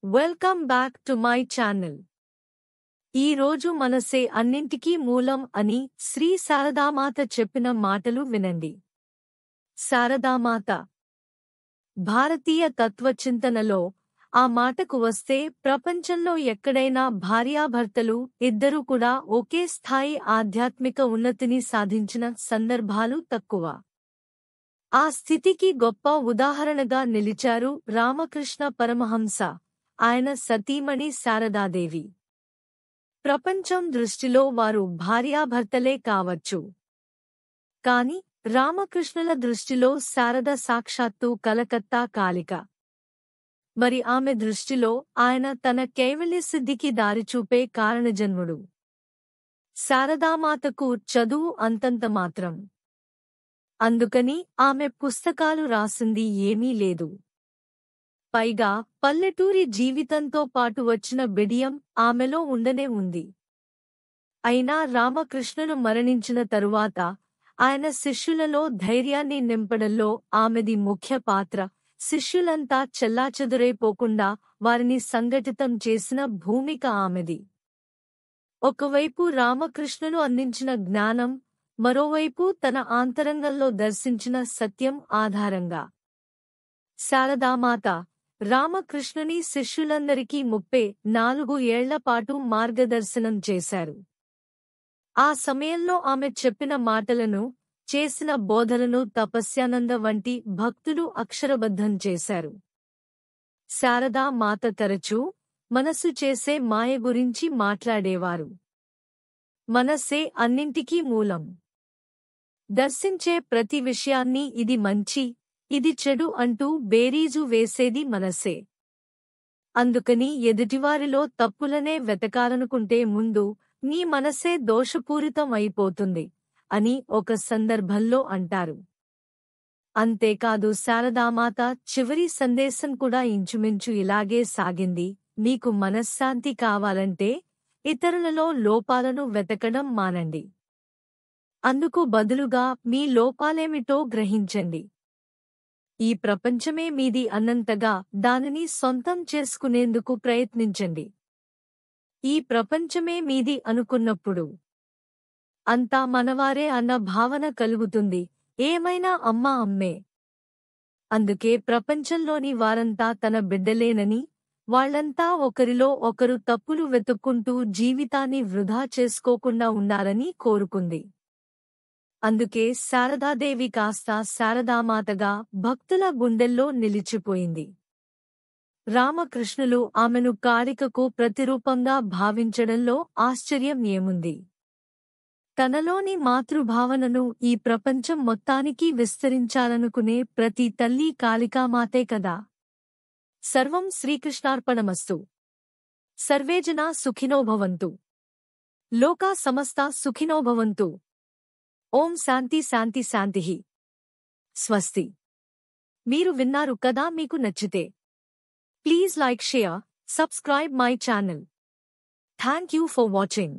Welcome back to my channel. ఈ రోజు మనసే అన్నింటికీ మూలం అని శ్రీ శారదామాత చెప్పిన మాటలు వినండి. శారదామాత భారతీయ తత్వచింతనలో ఆ మాటకు వస్తే ప్రపంచంలో ఎక్కడైనా భార్యాభర్తలు ఇద్దరూ కూడా ఒకే స్థాయి ఆధ్యాత్మిక ఉన్నతిని సాధించిన సందర్భాలు తక్కువ. ఆ స్థితికి గొప్ప ఉదాహరణగా నిలిచారు రామకృష్ణ పరమహంస, ఆయన సతీమణి శారదాదేవి. ప్రపంచం దృష్టిలో వారు భార్యాభర్తలే కావచ్చు, కాని రామకృష్ణుల దృష్టిలో శారద సాక్షాత్తు కలకత్తా కాళిక. మరి ఆమె దృష్టిలో ఆయన తన కైవల్యసిద్ధికి దారిచూపే కారణజన్ముడు. శారదామాతకు చదువు అంతంత మాత్రం. అందుకని ఆమె పుస్తకాలు రాసింది ఏమీ లేదు. పైగా పల్లెటూరి జీవితంతో పాటు వచ్చిన బిడియం ఆమెలో ఉండనే ఉంది. అయినా రామకృష్ణులు మరణించిన తరువాత ఆయన శిష్యులలో ధైర్యాన్ని నింపడంలో ఆమెది ముఖ్య పాత్ర. శిష్యులంతా చెల్లాచెదురైపోకుండా వారిని సంఘటితం చేసిన భూమిక ఆమెది. ఒకవైపు రామకృష్ణులు అందించిన జ్ఞానం, మరోవైపు తన ఆంతరంగంలో దర్శించిన సత్యం ఆధారంగా శారదామాత రామకృష్ణుని శిష్యులందరికీ 34 ఏళ్లపాటు మార్గదర్శనం చేశారు. ఆ సమయంలో ఆమె చెప్పిన మాటలను, చేసిన బోధలను తపస్యానంద వంటి భక్తులు అక్షరబద్ధం చేశారు. శారదా మాత తరచూ మనసు చేసే మాయ గురించి మాట్లాడేవారు. మనసే అన్నింటికీ మూలం. దర్శించే ప్రతి విషయాన్ని ఇది మంచి, ఇది చెడు అంటూ బేరీజు వేసేది మనసే. అందుకని ఎదుటివారిలో తప్పులనే వెతకాలనుకుంటే ముందు నీ మనసే దోషపూరితం అయిపోతుంది అని ఒక సందర్భంలో అంటారు. అంతేకాదు శారదామాత చివరి సందేశం కూడా ఇంచుమించు ఇలాగే సాగింది: మీకు మనశ్శాంతి కావాలంటే ఇతరులలో లోపాలను వెతకడం మానండి. అందుకు బదులుగా మీ లోపాలేమిటో గ్రహించండి. ఈ ప్రపంచమే మీది అన్నంతగా దానిని సొంతం చేసుకునేందుకు ప్రయత్నించండి. ఈ ప్రపంచమే మీది అనుకున్నప్పుడు అంతా మనవారే అన్న భావన కలుగుతుంది. ఏమైనా అమ్మ అమ్మే. అందుకే ప్రపంచంలోని వారంతా తన బిడ్డలేనని, వాళ్లంతా ఒకరిలో ఒకరు తప్పులు వెతుక్కుంటూ జీవితాన్ని వృధా చేసుకోకుండా ఉండాలని కోరుకుంది. అందుకే శారదాదేవి కాస్త శారదామాతగా భక్తుల గుండెల్లో నిలిచిపోయింది. రామకృష్ణులు ఆమెను కాళికకు ప్రతిరూపంగా భావించడంలో ఆశ్చర్యం ఏముంది? తనలోని మాతృభావనను ఈ ప్రపంచం మొత్తానికి విస్తరించాలనుకునే ప్రతి తల్లి కాళికామాతే కదా. సర్వం శ్రీకృష్ణార్పణమస్తు. సర్వే జనా సుఖినో భవంతు. లోకా సమస్తా సుఖినో భవంతు. ఓం శాంతి శాంతి శాంతిః. స్వస్తి. మీరు విన్నారు కదా. మీకు నచ్చితే please like, share, subscribe my channel. Thank you for watching.